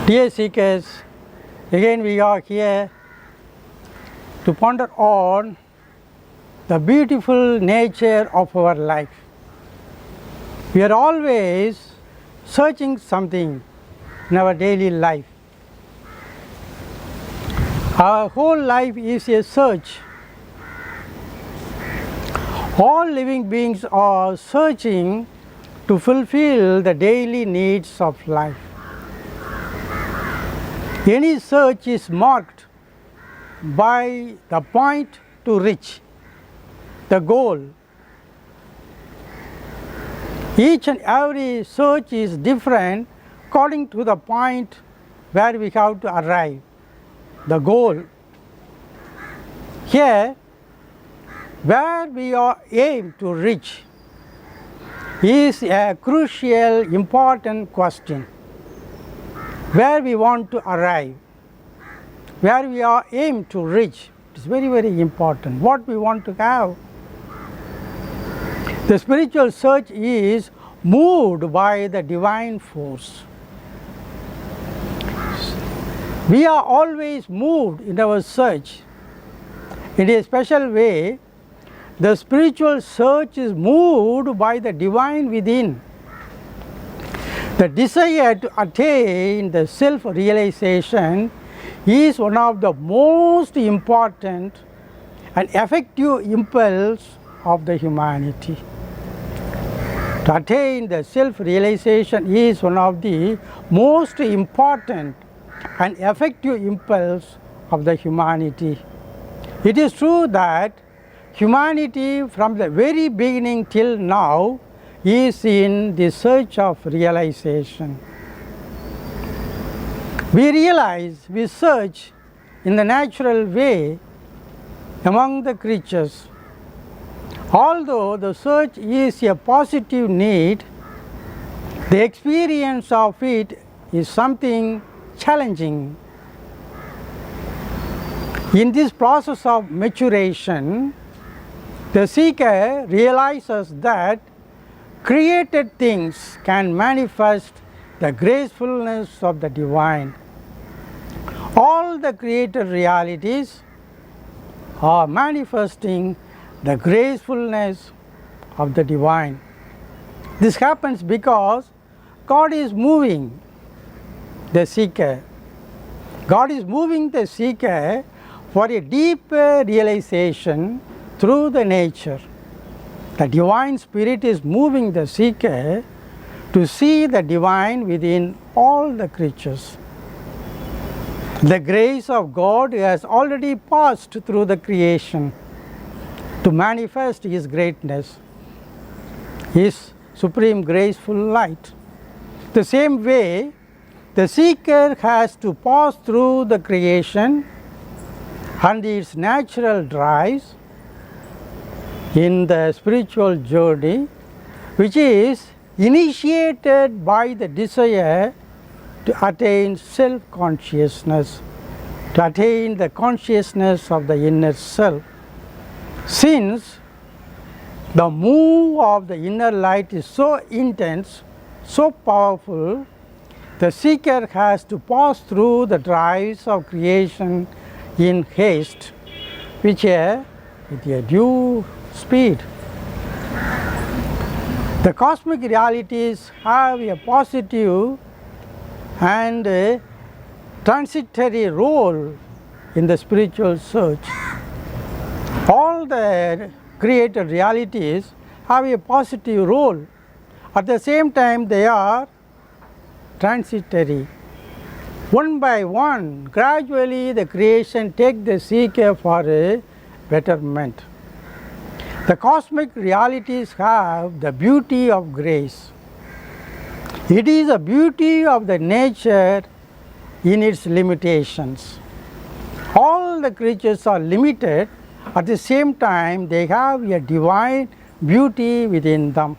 Dear seekers, again we are here to ponder on the beautiful nature of our life. We are always searching something in our daily life. Our whole life is a search. All living beings are searching to fulfill the daily needs of life. Any search is marked by the point to reach, the goal. Each and every search is different according to the point where we have to arrive, the goal. Here, where we are aimed to reach is a crucial, important question. Where we want to arrive, where we are aimed to reach, is very, very important. What we want to have. The spiritual search is moved by the divine force. We are always moved in our search. In a special way, the spiritual search is moved by the divine within. The desire to attain the self-realization is one of the most important and effective impulse of the humanity. To attain the self-realization is one of the most important and effective impulse of the humanity. It is true that humanity from the very beginning till now is in the search of realization. We realize, we search in the natural way among the creatures. Although the search is a positive need, the experience of it is something challenging. In this process of maturation, the seeker realizes that created things can manifest the gracefulness of the divine. All the created realities are manifesting the gracefulness of the divine. This happens because God is moving the seeker. God is moving the seeker for a deeper realization through the nature. The divine spirit is moving the seeker to see the divine within all the creatures. The grace of God has already passed through the creation to manifest His greatness, His supreme graceful light. The same way, the seeker has to pass through the creation and its natural drives in the spiritual journey, which is initiated by the desire to attain self-consciousness, to attain the consciousness of the inner self. Since the move of the inner light is so intense, so powerful, the seeker has to pass through the drives of creation in haste, which are with a due speed. The cosmic realities have a positive and a transitory role in the spiritual search. All the created realities have a positive role. At the same time, they are transitory. One by one, gradually the creation takes the seeker for a betterment. The cosmic realities have the beauty of grace. It is the beauty of the nature in its limitations. All the creatures are limited, at the same time they have a divine beauty within them.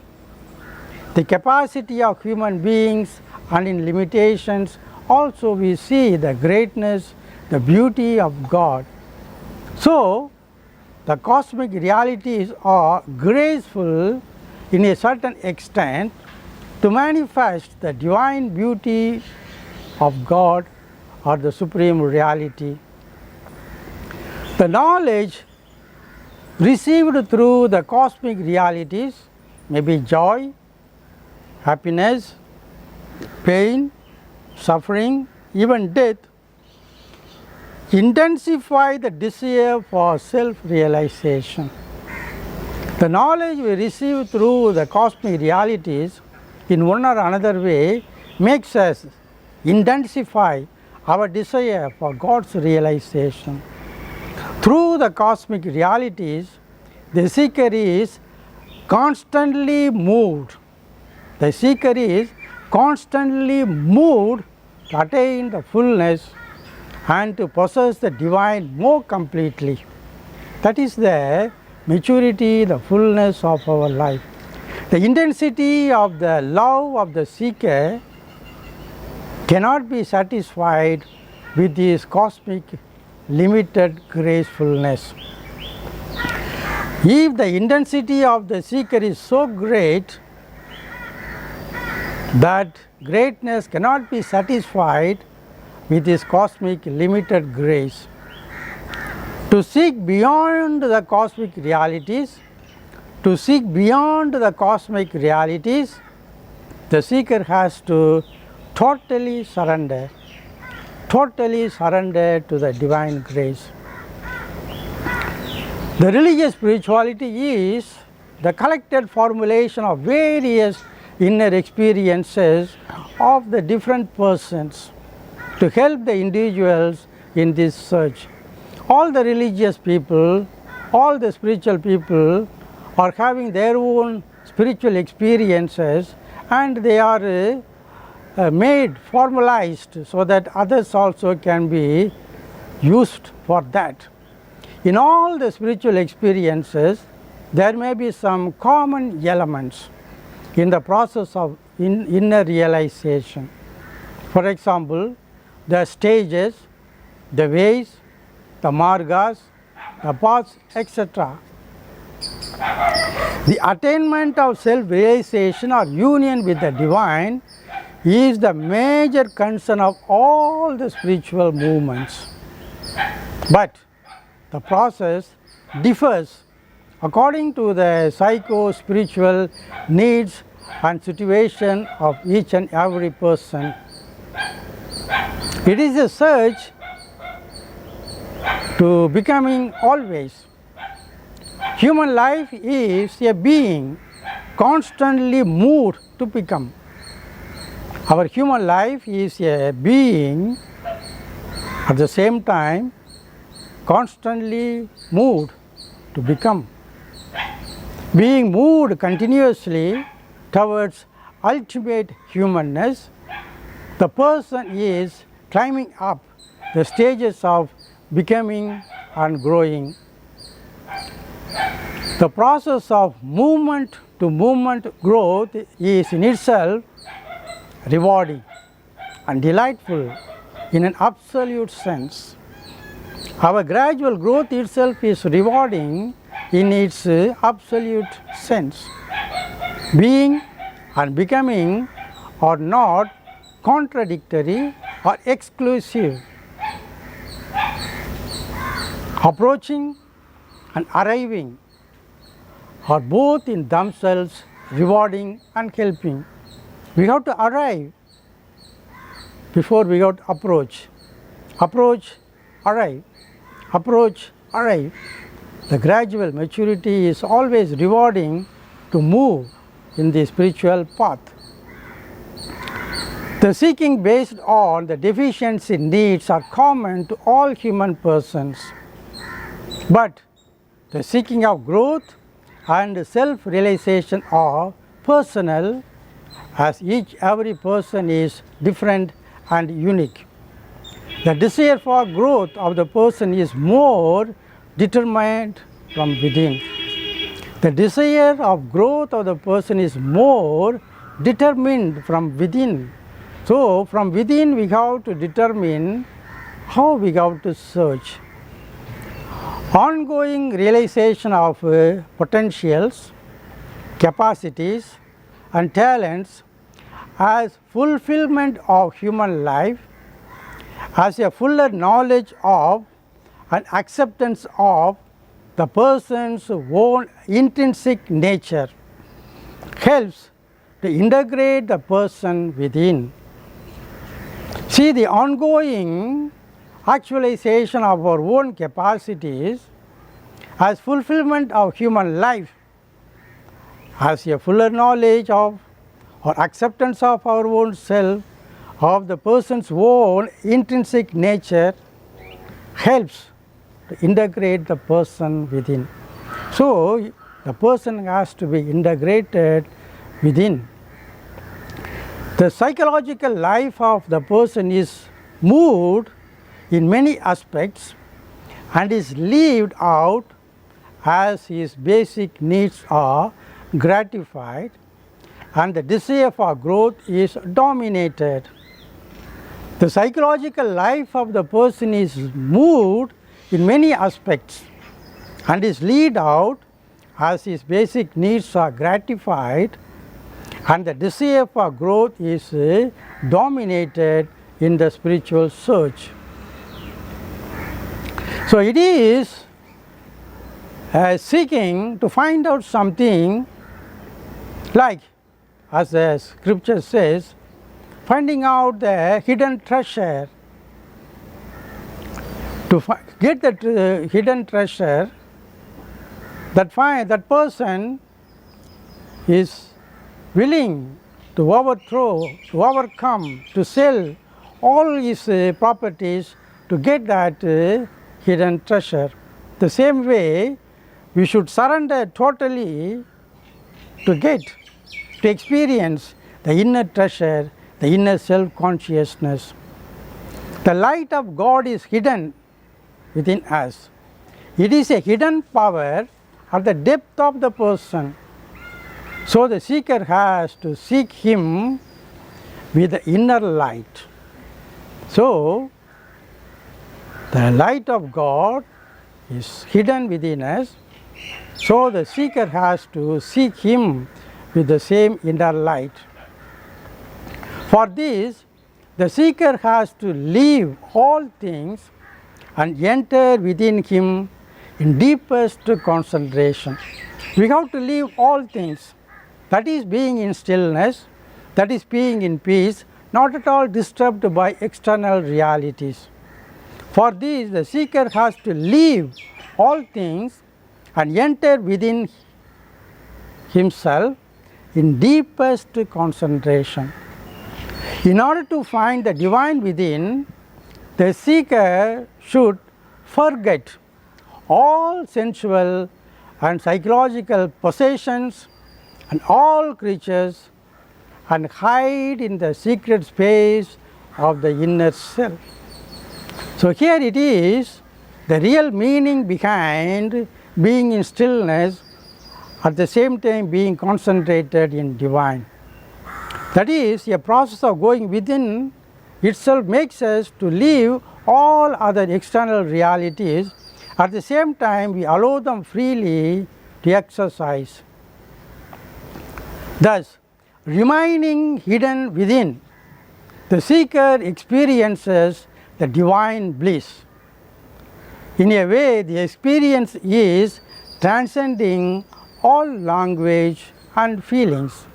The capacity of human beings and in limitations also we see the greatness, the beauty of God. So, the cosmic realities are graceful in a certain extent to manifest the divine beauty of God or the supreme reality. The knowledge received through the cosmic realities may be joy, happiness, pain, suffering, even death, intensify the desire for self-realization. The knowledge we receive through the cosmic realities in one or another way makes us intensify our desire for God's realization. Through the cosmic realities, the seeker is constantly moved. The seeker is constantly moved to attain the fullness and to possess the divine more completely. That is the maturity, the fullness of our life. The intensity of the love of the seeker cannot be satisfied with this cosmic limited gracefulness. If the intensity of the seeker is so great that greatness cannot be satisfied with this cosmic limited grace, to seek beyond the cosmic realities, the seeker has to totally surrender to the divine grace. The religious spirituality is the collected formulation of various inner experiences of the different persons to help the individuals in this search. All the religious people, all the spiritual people are having their own spiritual experiences, and they are made formalized so that others also can be used for that. In all the spiritual experiences, there may be some common elements in the process of inner realization. For example, the stages, the ways, the margas, the paths, etc. The attainment of self-realization or union with the divine is the major concern of all the spiritual movements. But the process differs according to the psycho-spiritual needs and situation of each and every person. It is a search to becoming always. Human life is a being constantly moved to become. Our human life is a being at the same time constantly moved to become. Being moved continuously towards ultimate humanness, the person is climbing up the stages of becoming and growing. The process of movement to movement growth is in itself rewarding and delightful in an absolute sense. Our gradual growth itself is rewarding in its absolute sense. Being and becoming are not contradictory or exclusive. Approaching and arriving are both in themselves rewarding and helping. We have to arrive before we have to approach. Approach, arrive. Approach, arrive. The gradual maturity is always rewarding to move in the spiritual path. The seeking based on the deficiency needs are common to all human persons. But the seeking of growth and self-realization are personal, as every person is different and unique. The desire for growth of the person is more determined from within. The desire of growth of the person is more determined from within. So, from within we have to determine how we have to search. Ongoing realization of potentials, capacities and talents as fulfillment of human life, as a fuller knowledge of and acceptance of the person's own intrinsic nature, helps to integrate the person within. See, the ongoing actualization of our own capacities as fulfillment of human life, as a fuller knowledge of or acceptance of our own self, of the person's own intrinsic nature, helps to integrate the person within. So, the person has to be integrated within. The psychological life of the person is moved in many aspects and is lived out as his basic needs are gratified and the desire for growth is dominated. The psychological life of the person is moved in many aspects and is lived out as his basic needs are gratified and the desire for growth is dominated in the spiritual search. So, it is seeking to find out something, like as the scripture says, finding out the hidden treasure. To get that hidden treasure, that person is willing to overthrow, to overcome, to sell all his properties to get that hidden treasure. The same way, we should surrender totally to experience the inner treasure, the inner self-consciousness. The light of God is hidden within us. It is a hidden power at the depth of the person. So, the seeker has to seek Him with the inner light. So, the light of God is hidden within us. So, the seeker has to seek Him with the same inner light. For this, the seeker has to leave all things and enter within him in deepest concentration. We have to leave all things, that is being in stillness, that is being in peace, not at all disturbed by external realities. For this, the seeker has to leave all things and enter within himself in deepest concentration. In order to find the divine within, the seeker should forget all sensual and psychological possessions and all creatures and hide in the secret space of the inner self. So, here it is the real meaning behind being in stillness, at the same time being concentrated in divine. That is, a process of going within itself makes us to leave all other external realities. At the same time, we allow them freely to exercise. Thus, remaining hidden within, the seeker experiences the divine bliss. In a way, the experience is transcending all language and feelings.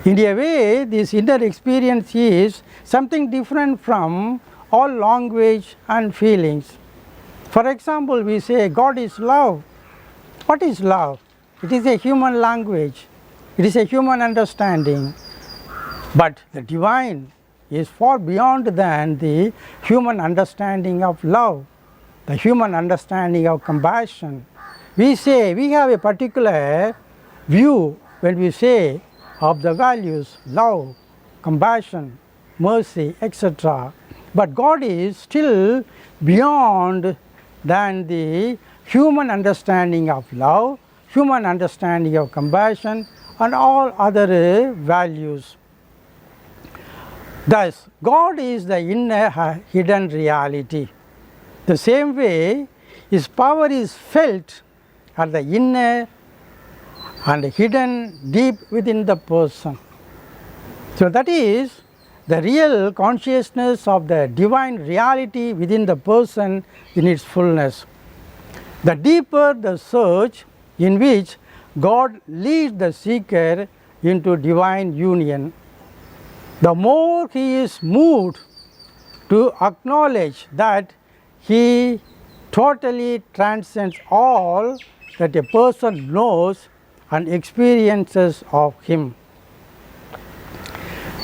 In a way, this inner experience is something different from all language and feelings. For example, we say God is love. What is love? It is a human language. It is a human understanding. But the divine is far beyond than the human understanding of love, the human understanding of compassion. We say we have a particular view when we say of the values love, compassion, mercy, etc. But God is still beyond than the human understanding of love, human understanding of compassion and all other values. Thus, God is the inner hidden reality. The same way, His power is felt at the inner and hidden deep within the person. So that is the real consciousness of the divine reality within the person in its fullness. The deeper the search in which God leads the seeker into divine union, the more he is moved to acknowledge that he totally transcends all that a person knows and experiences of him.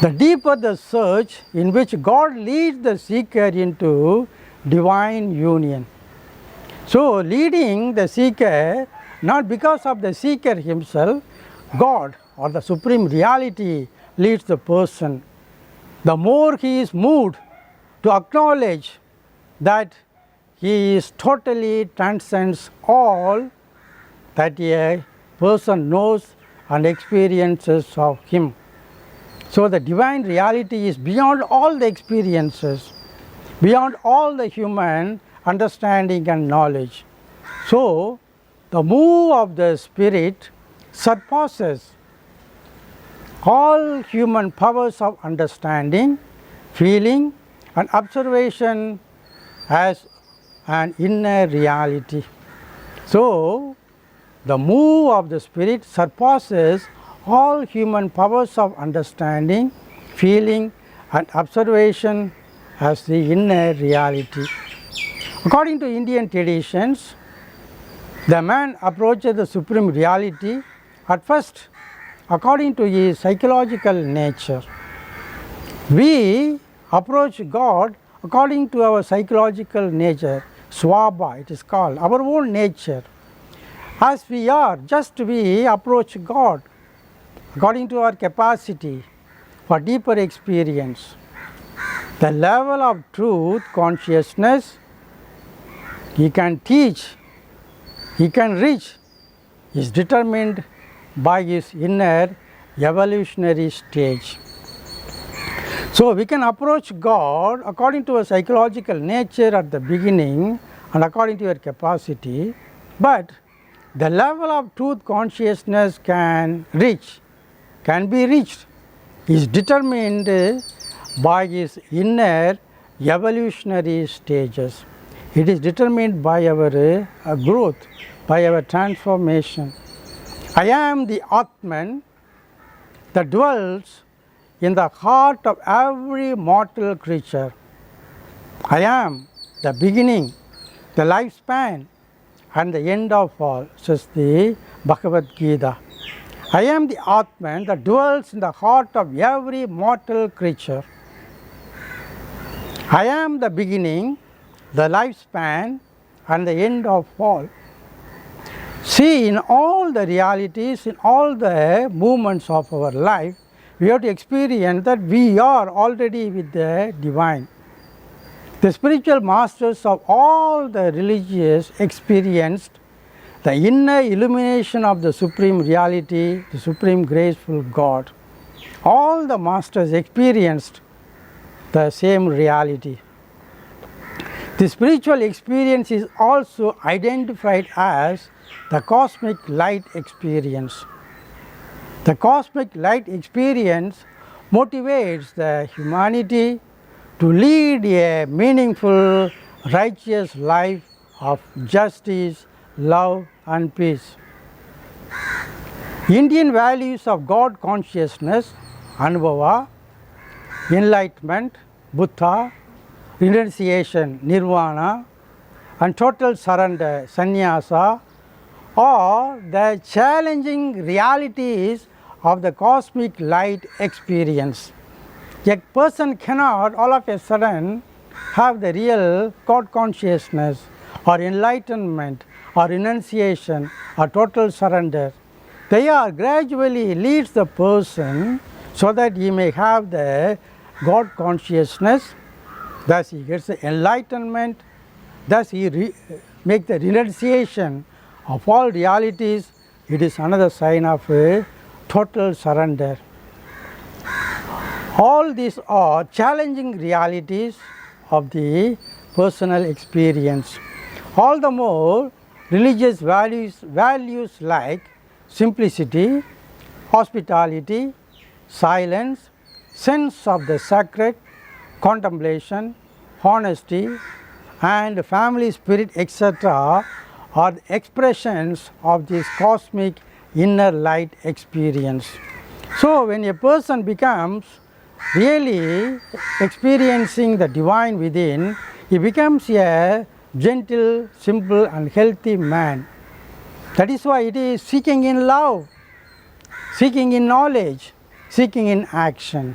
The deeper the search in which God leads the seeker into divine union. So, leading the seeker not because of the seeker himself, God or the supreme reality leads the person. The more he is moved to acknowledge that he is totally transcends all that a person knows and experiences of him. So, the divine reality is beyond all the experiences, beyond all the human understanding and knowledge. So, the move of the spirit surpasses all human powers of understanding, feeling and observation as an inner reality. So, the move of the spirit surpasses all human powers of understanding, feeling and observation as the inner reality. According to Indian traditions, the man approaches the supreme reality at first according to his psychological nature. We approach God according to our psychological nature, swabha it is called, our own nature. As we are, just we approach God according to our capacity for deeper experience. The level of truth consciousness he can teach, he can reach is determined by his inner evolutionary stage. So, we can approach God according to a psychological nature at the beginning and according to your capacity, but the level of truth consciousness can be reached is determined by his inner evolutionary stages. It is determined by our growth, by our transformation. I am the Atman that dwells in the heart of every mortal creature. I am the beginning, the lifespan and the end of all, says the Bhagavad Gita. I am the Atman that dwells in the heart of every mortal creature. I am the beginning, the lifespan and the end of all. See, in all the realities, in all the movements of our life, we have to experience that we are already with the divine. The spiritual masters of all the religions experienced the inner illumination of the supreme reality, the supreme graceful God. All the masters experienced the same reality. The spiritual experience is also identified as the cosmic light experience. The cosmic light experience motivates the humanity to lead a meaningful, righteous life of justice, love and peace. Indian values of God consciousness, Anubhava, enlightenment, Buddha, renunciation, Nirvana and total surrender, Sannyasa, are the challenging realities of the cosmic light experience. A person cannot all of a sudden have the real God consciousness or enlightenment or renunciation or total surrender. They are gradually leads the person so that he may have the God consciousness, thus he gets the enlightenment, thus he make the renunciation of all realities. It is another sign of a total surrender. All these are challenging realities of the personal experience. All the more religious values like simplicity, hospitality, silence, sense of the sacred, contemplation, honesty, and family spirit, etc., are the expressions of this cosmic inner light experience. So, when a person becomes really experiencing the divine within, he becomes a gentle, simple, and healthy man. That is why it is seeking in love, seeking in knowledge, seeking in action.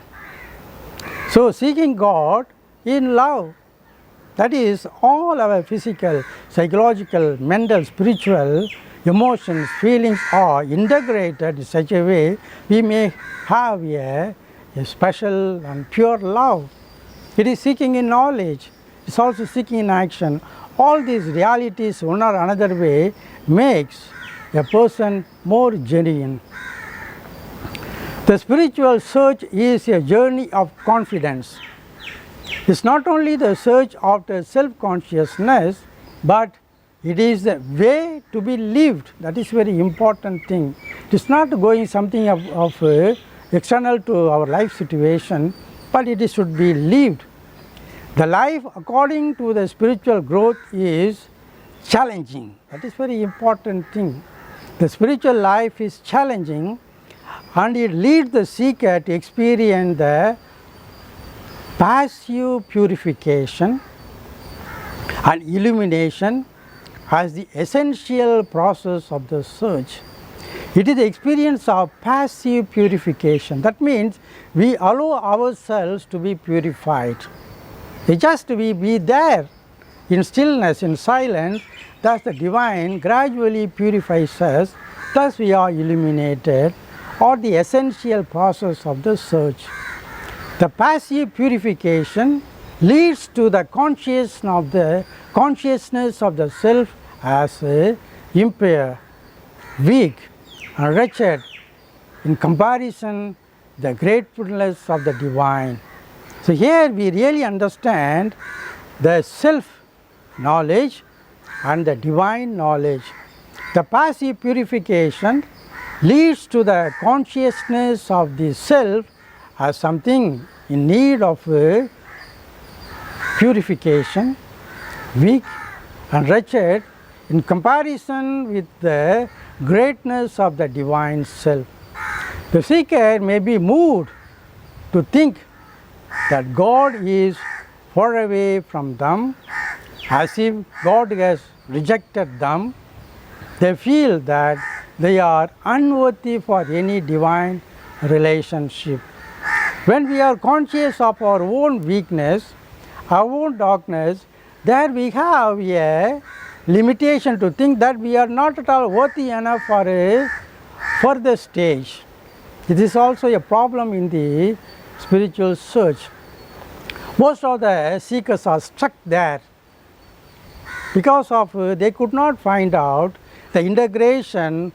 So, seeking God in love, that is all our physical, psychological, mental, spiritual emotions, feelings are integrated in such a way we may have a special and pure love. It is seeking in knowledge, it is also seeking in action. All these realities, one or another way, makes a person more genuine. The spiritual search is a journey of confidence. It's not only the search after self-consciousness, but it is the way to be lived. That is very important thing. It is not going something of external to our life situation, but it should be lived. The life according to the spiritual growth is challenging. That is very important thing. The spiritual life is challenging, and it leads the seeker to experience the passive purification and illumination as the essential process of the search. It is the experience of passive purification. That means we allow ourselves to be purified. Just we be there in stillness, in silence, thus the divine gradually purifies us, thus we are illuminated, or the essential process of the search. The passive purification leads to the consciousness of the self as impaired, weak, and wretched in comparison the gratefulness of the divine. So here we really understand the self knowledge and the divine knowledge. The passive purification leads to the consciousness of the self as something in need of purification, weak and wretched in comparison with the greatness of the divine self. The seeker may be moved to think that God is far away from them, as if God has rejected them. They feel that they are unworthy for any divine relationship. When we are conscious of our own weakness, our own darkness, there we have a limitation to think that we are not at all worthy enough for a further stage. It is also a problem in the spiritual search. Most of the seekers are stuck there because of they could not find out the integration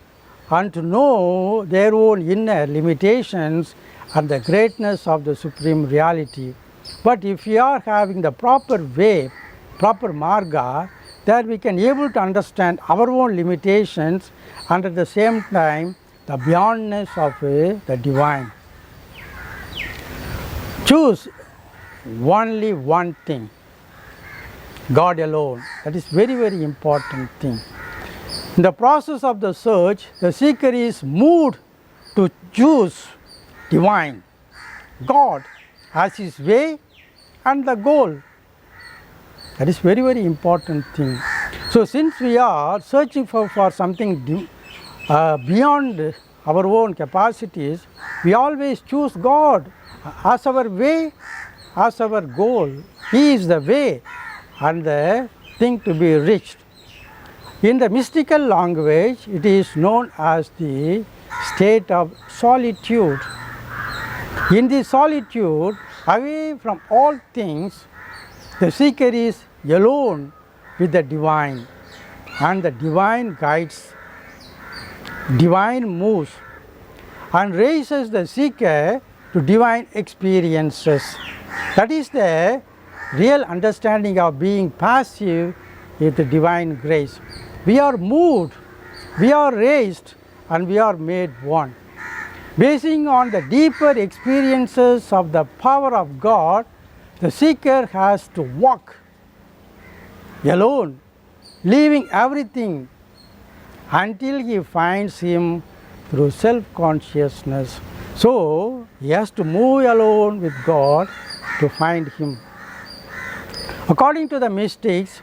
and to know their own inner limitations and the greatness of the supreme reality. But if we are having the proper way, proper marga, that we can able to understand our own limitations and at the same time the beyondness of the divine. Choose only one thing, God alone. That is very, very important thing. In the process of the search, the seeker is moved to choose divine, God, as his way and the goal. That is very, very important thing. So since we are searching for something beyond our own capacities, we always choose God as our way, as our goal. He is the way and the thing to be reached. In the mystical language, it is known as the state of solitude. In the solitude, away from all things, the seeker is alone with the divine, and the divine guides, divine moves, and raises the seeker to divine experiences. That is the real understanding of being passive with the divine grace. We are moved, we are raised, and we are made one. Basing on the deeper experiences of the power of God, the seeker has to walk alone, leaving everything until he finds Him through self-consciousness. So, he has to move alone with God to find Him. According to the mystics,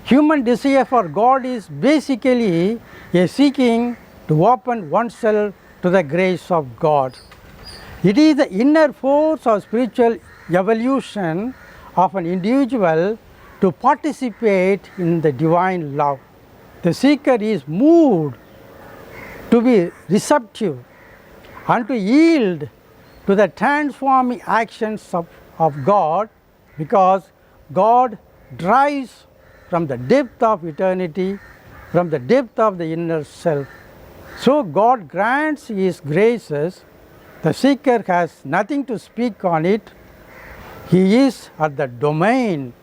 human desire for God is basically a seeking to open oneself to the grace of God. It is the inner force of spiritual evolution of an individual to participate in the divine love. The seeker is moved to be receptive and to yield to the transforming actions of God, because God drives from the depth of eternity, from the depth of the inner self. So God grants His graces. The seeker has nothing to speak on it. He is at the domain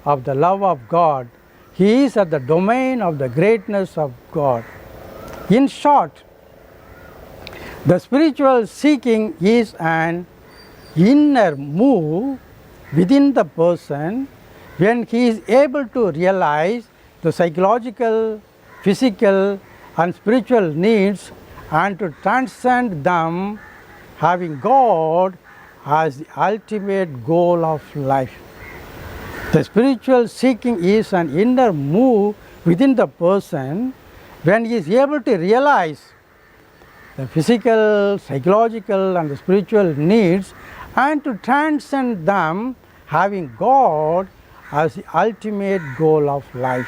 of the love of God. He is at the domain of the greatness of God. In short, the spiritual seeking is an inner move within the person when he is able to realize the psychological, physical and spiritual needs and to transcend them, having God as the ultimate goal of life. The spiritual seeking is an inner move within the person when he is able to realize the physical, psychological and the spiritual needs and to transcend them, having God as the ultimate goal of life.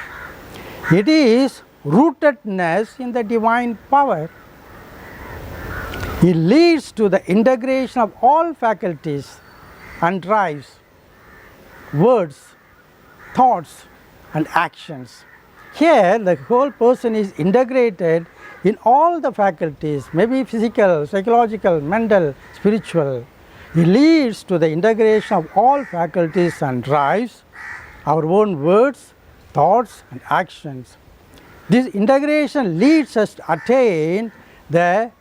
It is rootedness in the divine power. It leads to the integration of all faculties and drives, words, thoughts and actions. Here the whole person is integrated in all the faculties, maybe physical, psychological, mental, spiritual. It leads to the integration of all faculties and drives our own words, thoughts and actions. This integration leads us to attain the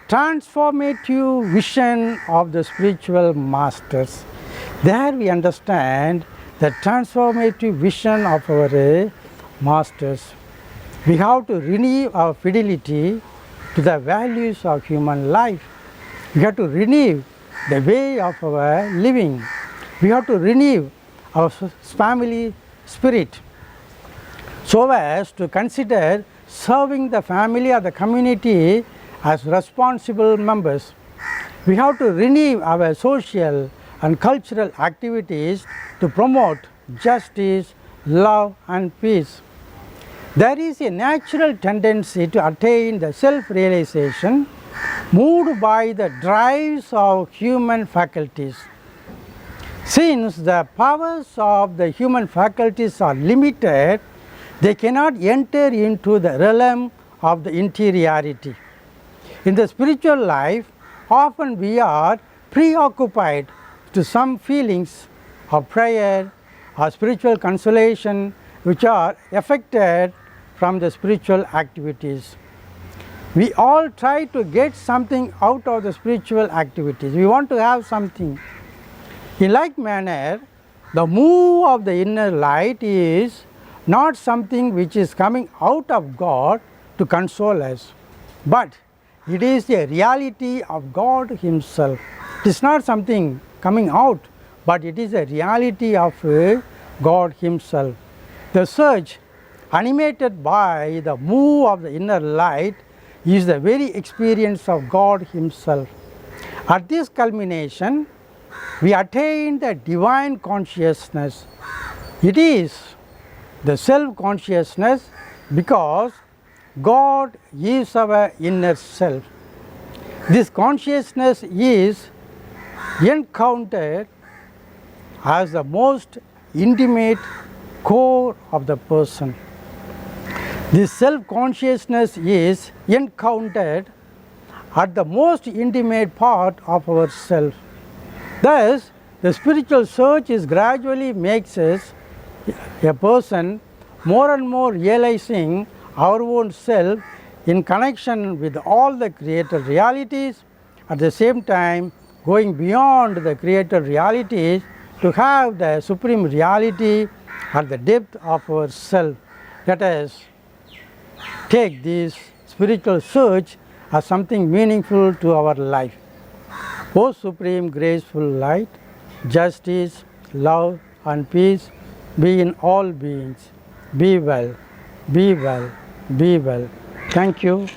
transformative vision of the spiritual masters. There we understand the transformative vision of our masters. We have to renew our fidelity to the values of human life. We have to renew the way of our living. We have to renew our family spirit so as to consider serving the family or the community as responsible members. We have to renew our social and cultural activities to promote justice, love and peace. There is a natural tendency to attain the self-realization moved by the drives of human faculties. Since the powers of the human faculties are limited, they cannot enter into the realm of the interiority. In the spiritual life, often we are preoccupied to some feelings of prayer or spiritual consolation which are affected from the spiritual activities. We all try to get something out of the spiritual activities. We want to have something. In like manner, the move of the inner light is not something which is coming out of God to console us, but it is a reality of God Himself. It is not something coming out, but it is a reality of God Himself. The search, animated by the move of the inner light, is the very experience of God Himself. At this culmination, we attain the divine consciousness. It is the self-consciousness because God is our inner self. This consciousness is encountered as the most intimate core of the person. This self-consciousness is encountered at the most intimate part of ourself. Thus, the spiritual search is gradually makes us a person more and more realizing our own self in connection with all the created realities at the same time going beyond the created realities to have the supreme reality at the depth of our self. Let us take this spiritual search as something meaningful to our life. O Supreme Graceful Light, justice, love and peace be in all beings. Be well, be well, be well. Thank you.